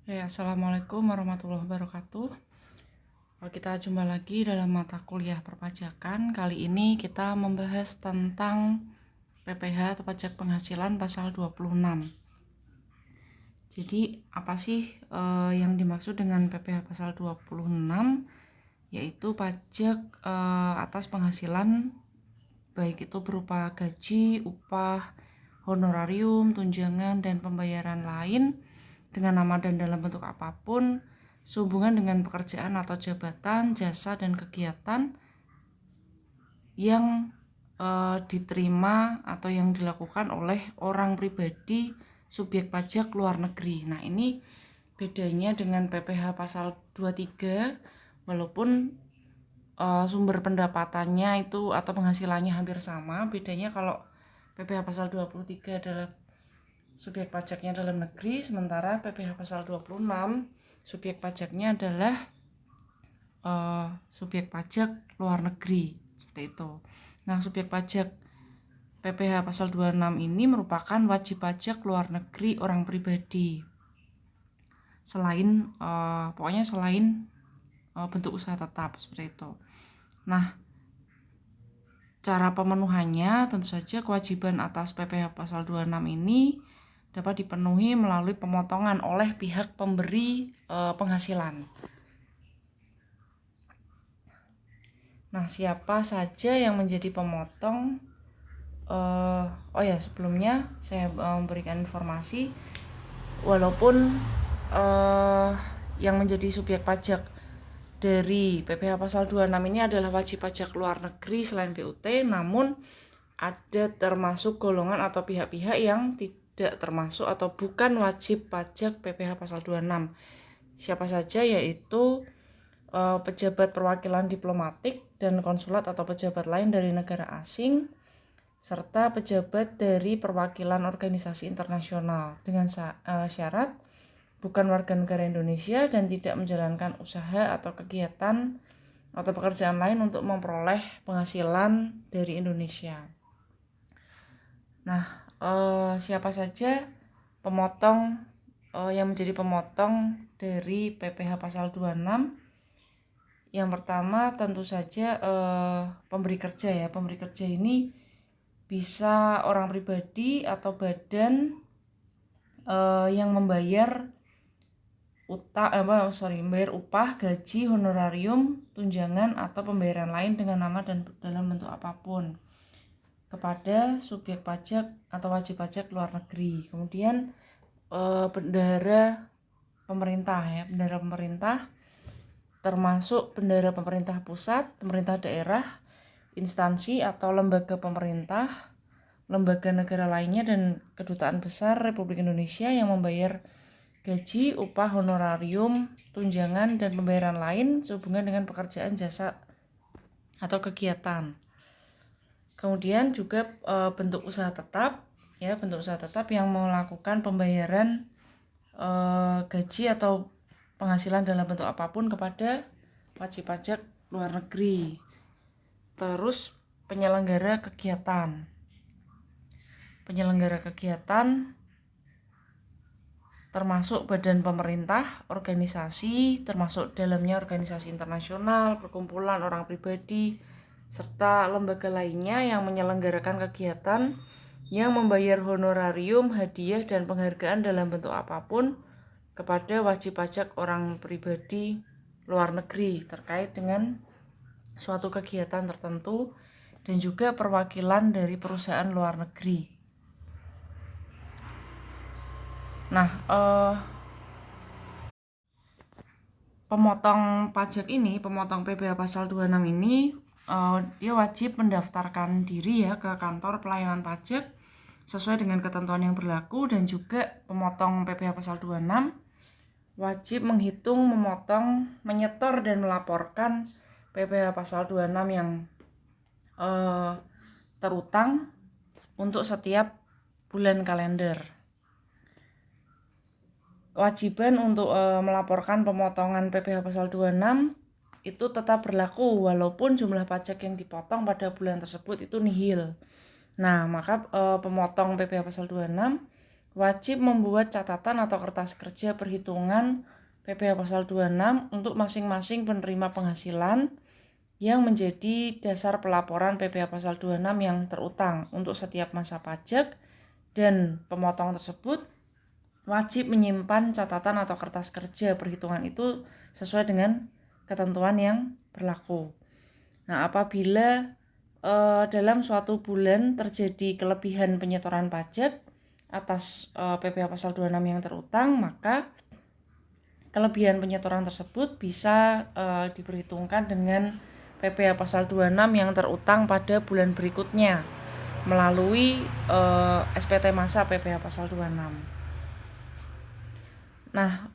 Assalamualaikum warahmatullahi wabarakatuh. Kita jumpa lagi dalam mata kuliah perpajakan. Kali ini kita membahas tentang PPh atau pajak penghasilan pasal 26. Jadi apa sih yang dimaksud dengan PPh pasal 26? Yaitu pajak atas penghasilan baik itu berupa gaji, upah, honorarium, tunjangan, dan pembayaran lain dengan nama dan dalam bentuk apapun sehubungan dengan pekerjaan atau jabatan, jasa, dan kegiatan yang diterima atau yang dilakukan oleh orang pribadi subjek pajak luar negeri. Nah, ini bedanya dengan PPh pasal 23, walaupun sumber pendapatannya itu atau penghasilannya hampir sama. Bedanya kalau PPh pasal 23 adalah subjek pajaknya dalam negeri, sementara PPh pasal 26 subjek pajaknya adalah subjek pajak luar negeri, seperti itu. Nah, subjek pajak PPh pasal 26 ini merupakan wajib pajak luar negeri orang pribadi. Selain bentuk usaha tetap, seperti itu. Nah, cara pemenuhannya tentu saja kewajiban atas PPh pasal 26 ini dapat dipenuhi melalui pemotongan oleh pihak pemberi penghasilan. Nah, siapa saja yang menjadi pemotong? Sebelumnya saya memberikan informasi, walaupun yang menjadi subjek pajak dari PPh pasal 26 ini adalah wajib pajak luar negeri selain BUT, namun ada termasuk golongan atau pihak-pihak yang tidak termasuk atau bukan wajib pajak PPh pasal 26. Siapa saja? Yaitu pejabat perwakilan diplomatik dan konsulat atau pejabat lain dari negara asing, serta pejabat dari perwakilan organisasi internasional dengan syarat bukan warga negara Indonesia dan tidak menjalankan usaha atau kegiatan atau pekerjaan lain untuk memperoleh penghasilan dari Indonesia. Nah, siapa saja pemotong yang menjadi pemotong dari PPh pasal 26? Yang pertama tentu saja pemberi kerja ya. Pemberi kerja ini bisa orang pribadi atau badan yang membayar membayar upah, gaji, honorarium, tunjangan atau pembayaran lain dengan nama dan dalam bentuk apapun kepada subjek pajak atau wajib pajak luar negeri. Kemudian bendahara pemerintah ya, bendahara pemerintah termasuk bendahara pemerintah pusat, pemerintah daerah, instansi atau lembaga pemerintah, lembaga negara lainnya, dan kedutaan besar Republik Indonesia yang membayar gaji, upah, honorarium, tunjangan, dan pembayaran lain sehubungan dengan pekerjaan, jasa, atau kegiatan. Kemudian juga bentuk usaha tetap ya, bentuk usaha tetap yang melakukan pembayaran gaji atau penghasilan dalam bentuk apapun kepada wajib pajak luar negeri. Terus penyelenggara kegiatan termasuk badan pemerintah, organisasi, termasuk dalamnya organisasi internasional, perkumpulan orang pribadi, serta lembaga lainnya yang menyelenggarakan kegiatan yang membayar honorarium, hadiah, dan penghargaan dalam bentuk apapun kepada wajib pajak orang pribadi luar negeri terkait dengan suatu kegiatan tertentu, dan juga perwakilan dari perusahaan luar negeri. Nah, pemotong pajak ini, pemotong PPh pasal 26 ini, dia wajib mendaftarkan diri ya ke kantor pelayanan pajak sesuai dengan ketentuan yang berlaku, dan juga pemotong PPh pasal 26 wajib menghitung, memotong, menyetor, dan melaporkan PPh pasal 26 yang terutang untuk setiap bulan kalender. Kewajiban untuk melaporkan pemotongan PPh pasal 26 itu tetap berlaku walaupun jumlah pajak yang dipotong pada bulan tersebut itu nihil. Nah, maka pemotong PPh pasal 26 wajib membuat catatan atau kertas kerja perhitungan PPh pasal 26 untuk masing-masing penerima penghasilan yang menjadi dasar pelaporan PPh pasal 26 yang terutang untuk setiap masa pajak, dan pemotong tersebut wajib menyimpan catatan atau kertas kerja perhitungan itu sesuai dengan ketentuan yang berlaku. Nah, apabila dalam suatu bulan terjadi kelebihan penyetoran pajak atas PPh pasal 26 yang terutang, maka kelebihan penyetoran tersebut bisa diperhitungkan dengan PPh pasal 26 yang terutang pada bulan berikutnya melalui SPT masa PPh pasal 26. Nah,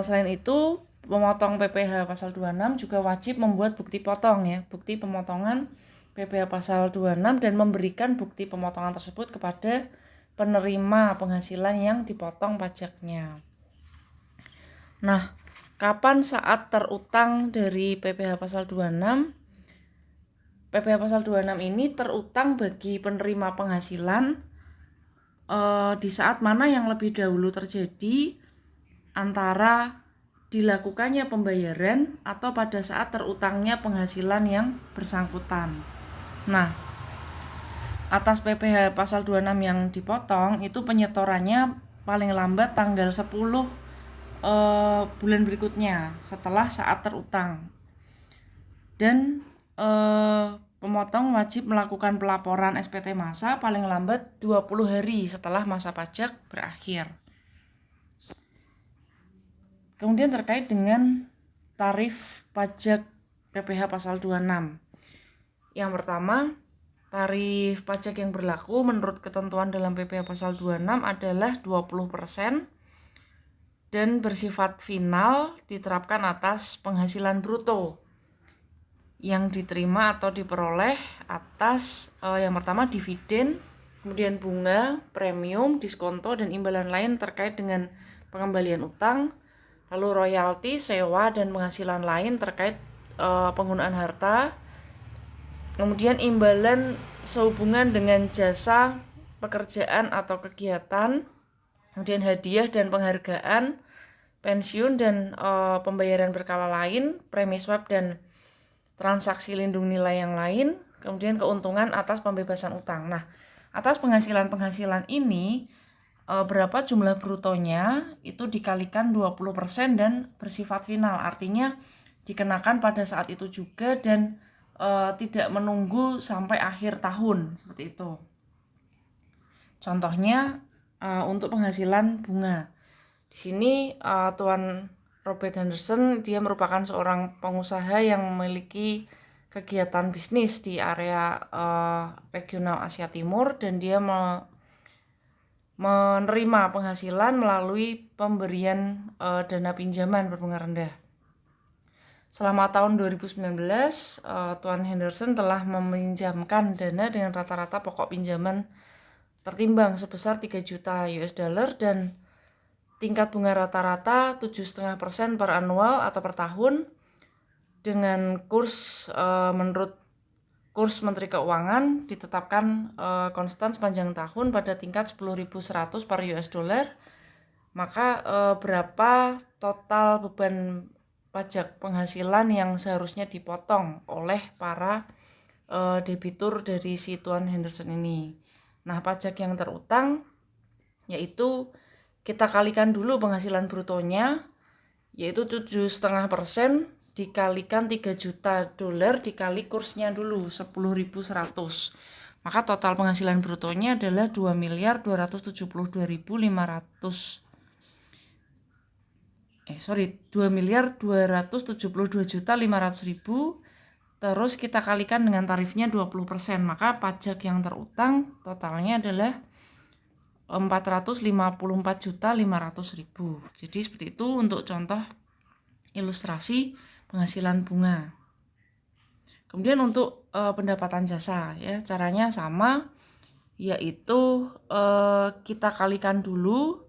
selain itu, pemotong PPh pasal 26 juga wajib membuat bukti potong ya, bukti pemotongan PPh pasal 26 dan memberikan bukti pemotongan tersebut kepada penerima penghasilan yang dipotong pajaknya. Nah, kapan saat terutang dari PPh pasal 26? PPh pasal 26 ini terutang bagi penerima penghasilan di saat mana yang lebih dahulu terjadi antara dilakukannya pembayaran atau pada saat terutangnya penghasilan yang bersangkutan. Nah, atas PPh pasal 26 yang dipotong itu penyetorannya paling lambat tanggal 10 bulan berikutnya setelah saat terutang. Dan pemotong wajib melakukan pelaporan SPT masa paling lambat 20 hari setelah masa pajak berakhir. Kemudian terkait dengan tarif pajak PPh pasal 26. Yang pertama, tarif pajak yang berlaku menurut ketentuan dalam PPh pasal 26 adalah 20% dan bersifat final, diterapkan atas penghasilan bruto yang diterima atau diperoleh atas yang pertama dividen, kemudian bunga, premium, diskonto, dan imbalan lain terkait dengan pengembalian utang, lalu royalti, sewa, dan penghasilan lain terkait penggunaan harta, kemudian imbalan sehubungan dengan jasa, pekerjaan atau kegiatan, kemudian hadiah dan penghargaan, pensiun dan pembayaran berkala lain, premi swab dan transaksi lindung nilai yang lain, kemudian keuntungan atas pembebasan utang. Nah, atas penghasilan ini berapa jumlah brutonya itu dikalikan 20% dan bersifat final, artinya dikenakan pada saat itu juga dan tidak menunggu sampai akhir tahun, seperti itu. Contohnya untuk penghasilan bunga. Di sini Tuan Robert Henderson, dia merupakan seorang pengusaha yang memiliki kegiatan bisnis di area regional Asia Timur, dan dia menerima penghasilan melalui pemberian dana pinjaman berbunga rendah. Selama tahun 2019, Tuan Henderson telah meminjamkan dana dengan rata-rata pokok pinjaman tertimbang sebesar 3 juta US dollar dan tingkat bunga rata-rata 7,5% per annual atau per tahun, dengan kurs menurut kurs Menteri Keuangan ditetapkan konstan sepanjang tahun pada tingkat 10.100 per US dollar. Maka berapa total beban pajak penghasilan yang seharusnya dipotong oleh para debitur dari si Tuan Henderson ini? Nah, pajak yang terutang yaitu kita kalikan dulu penghasilan brutonya, yaitu 7,5% dikalikan 3 juta dolar dikali kursnya dulu 10.100. Maka total penghasilan brutonya adalah 2.272.500.000. Terus kita kalikan dengan tarifnya 20%, maka pajak yang terutang totalnya adalah 454.500.000. Jadi seperti itu untuk contoh ilustrasi penghasilan bunga. Kemudian untuk pendapatan jasa ya, caranya sama, yaitu kita kalikan dulu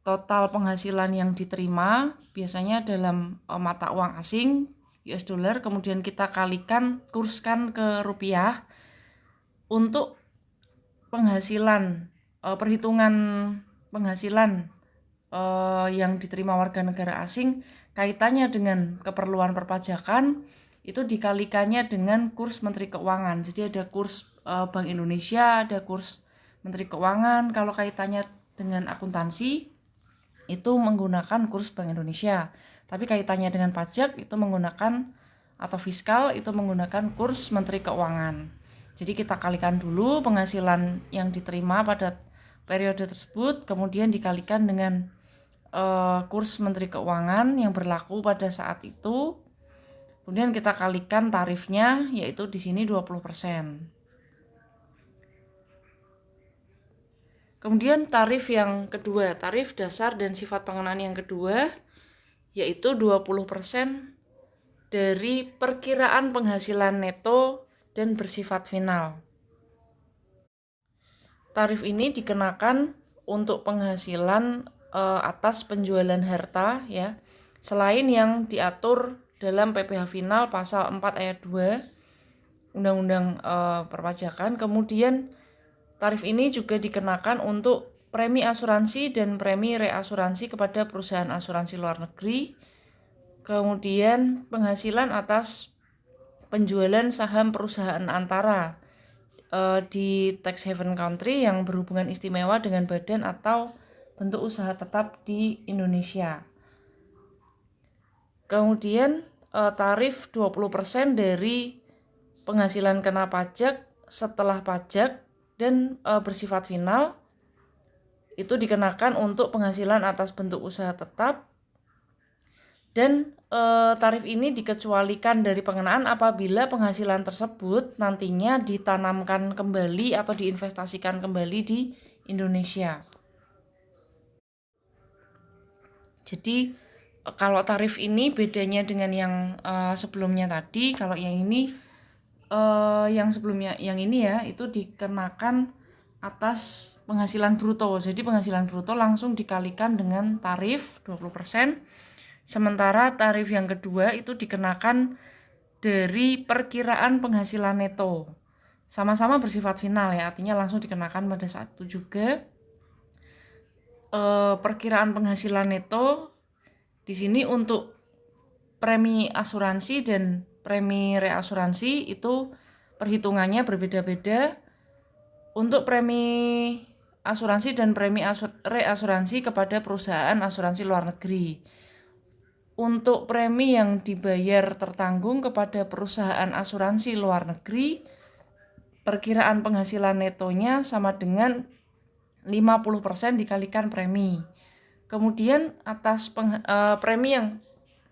total penghasilan yang diterima biasanya dalam mata uang asing US dollar, kemudian kita kalikan, kurskan ke rupiah. Untuk penghasilan perhitungan penghasilan yang diterima warga negara asing kaitannya dengan keperluan perpajakan itu dikalikannya dengan kurs Menteri Keuangan. Jadi ada kurs Bank Indonesia, ada kurs Menteri Keuangan. Kalau kaitannya dengan akuntansi itu menggunakan kurs Bank Indonesia. Tapi kaitannya dengan pajak itu menggunakan atau fiskal itu menggunakan kurs Menteri Keuangan. Jadi kita kalikan dulu penghasilan yang diterima pada periode tersebut, kemudian dikalikan dengan kurs Menteri Keuangan yang berlaku pada saat itu. Kemudian kita kalikan tarifnya, yaitu di sini 20%. Kemudian tarif yang kedua, tarif dasar dan sifat pengenaan yang kedua, yaitu 20% dari perkiraan penghasilan neto dan bersifat final. Tarif ini dikenakan untuk penghasilan atas penjualan harta ya, selain yang diatur dalam PPh Final pasal 4 ayat 2 Undang-Undang Perpajakan. Kemudian tarif ini juga dikenakan untuk premi asuransi dan premi reasuransi kepada perusahaan asuransi luar negeri. Kemudian penghasilan atas penjualan saham perusahaan antara di tax haven country yang berhubungan istimewa dengan badan atau bentuk usaha tetap di Indonesia. Kemudian tarif 20% dari penghasilan kena pajak setelah pajak dan bersifat final itu dikenakan untuk penghasilan atas bentuk usaha tetap. Dan tarif ini dikecualikan dari pengenaan apabila penghasilan tersebut nantinya ditanamkan kembali atau diinvestasikan kembali di Indonesia. Jadi kalau tarif ini bedanya dengan yang sebelumnya tadi, kalau yang ini yang sebelumnya yang ini ya itu dikenakan atas penghasilan bruto. Jadi penghasilan bruto langsung dikalikan dengan tarif 20%. Sementara tarif yang kedua itu dikenakan dari perkiraan penghasilan neto. Sama-sama bersifat final ya, artinya langsung dikenakan pada saat itu juga. Perkiraan penghasilan neto di sini untuk premi asuransi dan premi reasuransi itu perhitungannya berbeda-beda. Untuk premi asuransi dan premi reasuransi kepada perusahaan asuransi luar negeri. Untuk premi yang dibayar tertanggung kepada perusahaan asuransi luar negeri, perkiraan penghasilan netonya sama dengan 50% dikalikan premi. Kemudian atas premi yang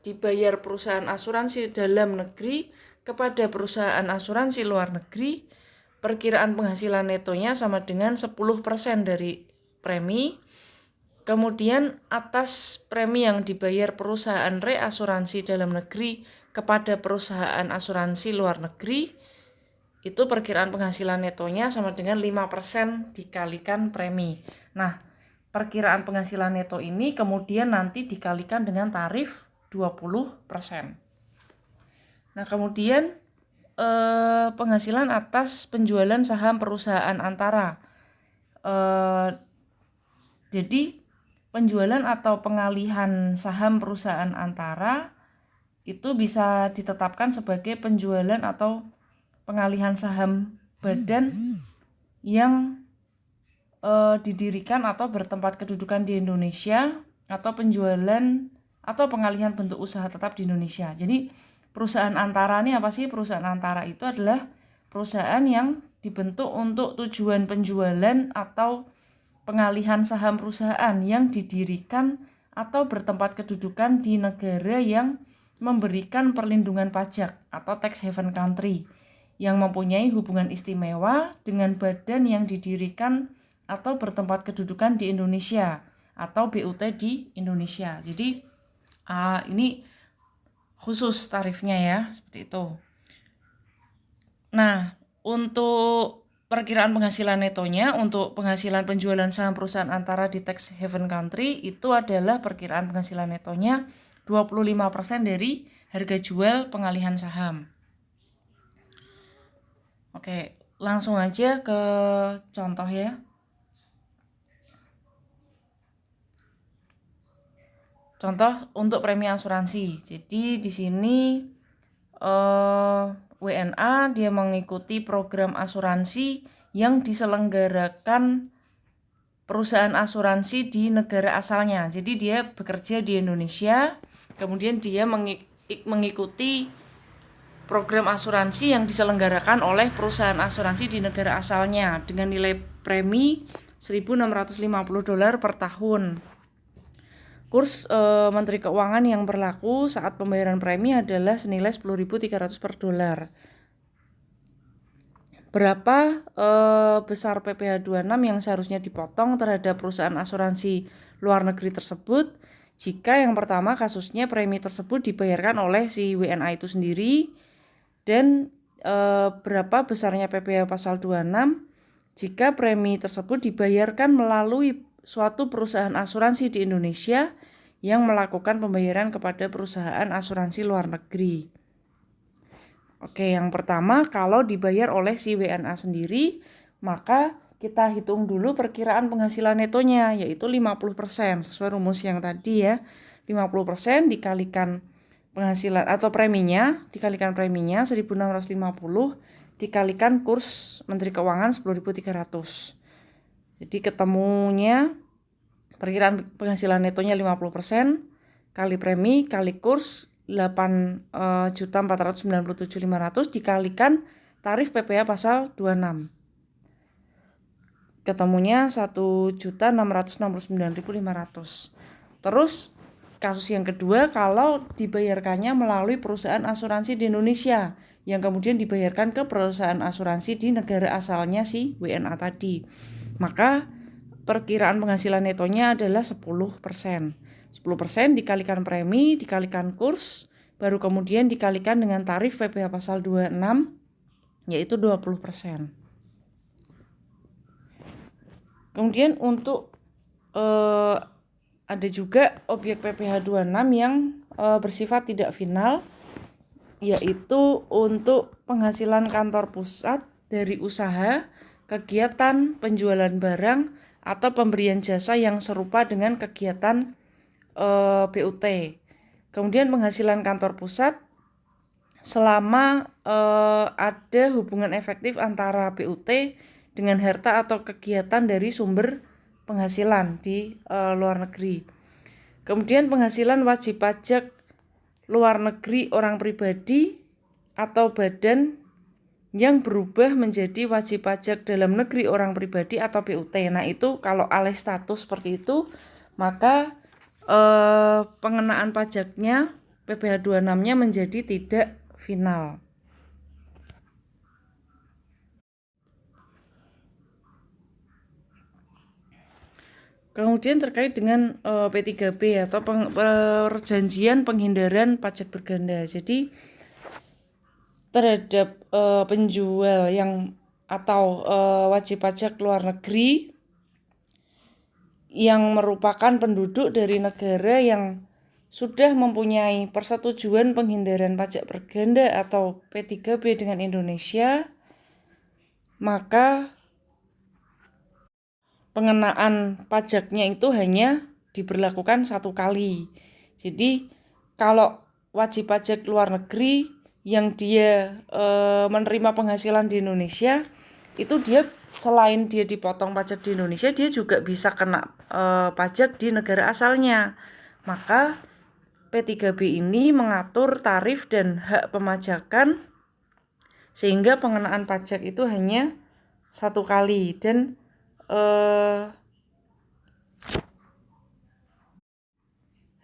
dibayar perusahaan asuransi dalam negeri kepada perusahaan asuransi luar negeri, perkiraan penghasilan netonya sama dengan 10% dari premi. Kemudian atas premi yang dibayar perusahaan reasuransi dalam negeri kepada perusahaan asuransi luar negeri, itu perkiraan penghasilan netonya sama dengan 5% dikalikan premi. Nah, perkiraan penghasilan neto ini kemudian nanti dikalikan dengan tarif 20%. Nah, kemudian penghasilan atas penjualan saham perusahaan antara. Jadi penjualan atau pengalihan saham perusahaan antara itu bisa ditetapkan sebagai penjualan atau pengalihan saham badan yang didirikan atau bertempat kedudukan di Indonesia atau penjualan atau pengalihan bentuk usaha tetap di Indonesia. Jadi perusahaan antara ini apa sih? Perusahaan antara itu adalah perusahaan yang dibentuk untuk tujuan penjualan atau pengalihan saham perusahaan yang didirikan atau bertempat kedudukan di negara yang memberikan perlindungan pajak atau tax haven country yang mempunyai hubungan istimewa dengan badan yang didirikan atau bertempat kedudukan di Indonesia atau BUT di Indonesia. Jadi ini khusus tarifnya ya, seperti itu. Nah, untuk perkiraan penghasilan netonya untuk penghasilan penjualan saham perusahaan antara di tax haven country itu adalah perkiraan penghasilan netonya 25% dari harga jual pengalihan saham. Oke, langsung aja ke contoh ya. contoh untuk premi asuransi. Jadi di sini WNA dia mengikuti program asuransi yang diselenggarakan perusahaan asuransi di negara asalnya. Jadi dia bekerja di Indonesia, kemudian dia mengikuti program asuransi yang diselenggarakan oleh perusahaan asuransi di negara asalnya dengan nilai premi $1.650 per tahun. Kurs Menteri Keuangan yang berlaku saat pembayaran premi adalah senilai 10.300 per dolar. Berapa besar PPh 26 yang seharusnya dipotong terhadap perusahaan asuransi luar negeri tersebut jika yang pertama kasusnya premi tersebut dibayarkan oleh si WNA itu sendiri, dan berapa besarnya PPh pasal 26 jika premi tersebut dibayarkan melalui suatu perusahaan asuransi di Indonesia yang melakukan pembayaran kepada perusahaan asuransi luar negeri. Oke, yang pertama kalau dibayar oleh si WNA sendiri, maka kita hitung dulu perkiraan penghasilan netonya, yaitu 50%, sesuai rumus yang tadi ya. 50% dikalikan penghasilan atau preminya, dikalikan preminya 1.650, dikalikan kurs Menteri Keuangan 10.300. Jadi ketemunya perkiraan penghasilan netonya 50%, kali premi, kali kurs 8.497.500 dikalikan tarif PPh pasal 26. Ketemunya 1.669.500. Terus kasus yang kedua kalau dibayarkannya melalui perusahaan asuransi di Indonesia yang kemudian dibayarkan ke perusahaan asuransi di negara asalnya si WNA tadi. Maka perkiraan penghasilan netonya adalah 10%. 10% dikalikan premi, dikalikan kurs, baru kemudian dikalikan dengan tarif PPh pasal 26, yaitu 20%. Kemudian untuk ada juga objek PPh 26 yang bersifat tidak final, yaitu untuk penghasilan kantor pusat dari usaha, kegiatan penjualan barang, atau pemberian jasa yang serupa dengan kegiatan BUT. Kemudian penghasilan kantor pusat selama ada hubungan efektif antara BUT dengan harta atau kegiatan dari sumber penghasilan di luar negeri. Kemudian penghasilan wajib pajak luar negeri orang pribadi atau badan yang berubah menjadi wajib pajak dalam negeri orang pribadi atau BUT. Nah itu kalau alih status seperti itu, maka pengenaan pajaknya PPh 26-nya menjadi tidak final. Kemudian terkait dengan P3B atau perjanjian penghindaran pajak berganda. Jadi terhadap penjual yang atau wajib pajak luar negeri yang merupakan penduduk dari negara yang sudah mempunyai persetujuan penghindaran pajak berganda atau P3B dengan Indonesia, maka pengenaan pajaknya itu hanya diberlakukan satu kali. Jadi kalau wajib pajak luar negeri yang dia menerima penghasilan di Indonesia, itu dia selain dia dipotong pajak di Indonesia, dia juga bisa kena pajak di negara asalnya. Maka P3B ini mengatur tarif dan hak pemajakan sehingga pengenaan pajak itu hanya satu kali dan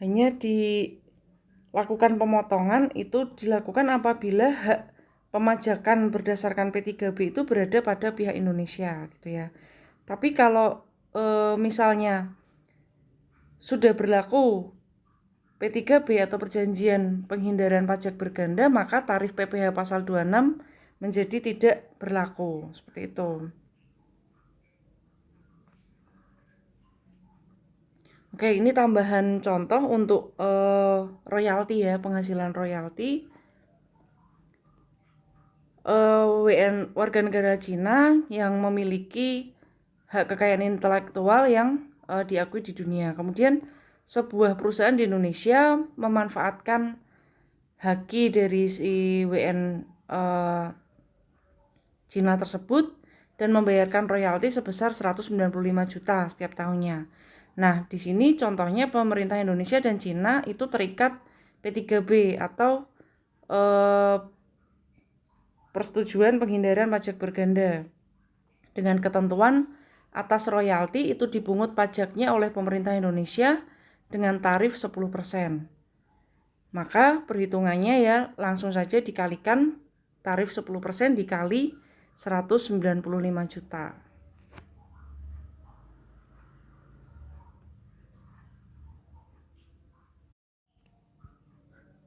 hanya dilakukan pemotongan itu dilakukan apabila hak pemajakan berdasarkan P3B itu berada pada pihak Indonesia gitu ya. Tapi kalau misalnya sudah berlaku P3B atau perjanjian penghindaran pajak berganda, maka tarif PPh pasal 26 menjadi tidak berlaku. Seperti itu. Oke, ini tambahan contoh untuk royalti ya, penghasilan royalti. Warga negara Cina yang memiliki hak kekayaan intelektual yang diakui di dunia. Kemudian sebuah perusahaan di Indonesia memanfaatkan haki dari si WN Cina tersebut dan membayarkan royalti sebesar 195 juta setiap tahunnya. Nah, di sini contohnya pemerintah Indonesia dan Cina itu terikat P3B atau persetujuan penghindaran pajak berganda dengan ketentuan atas royalti itu dipungut pajaknya oleh pemerintah Indonesia dengan tarif 10%. Maka perhitungannya ya langsung saja dikalikan tarif 10% dikali 195 juta.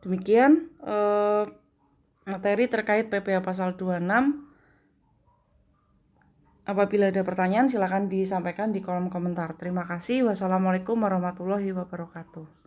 Demikian materi terkait PPh Pasal 26. Apabila ada pertanyaan silakan disampaikan di kolom komentar. Terima kasih. Wassalamualaikum warahmatullahi wabarakatuh.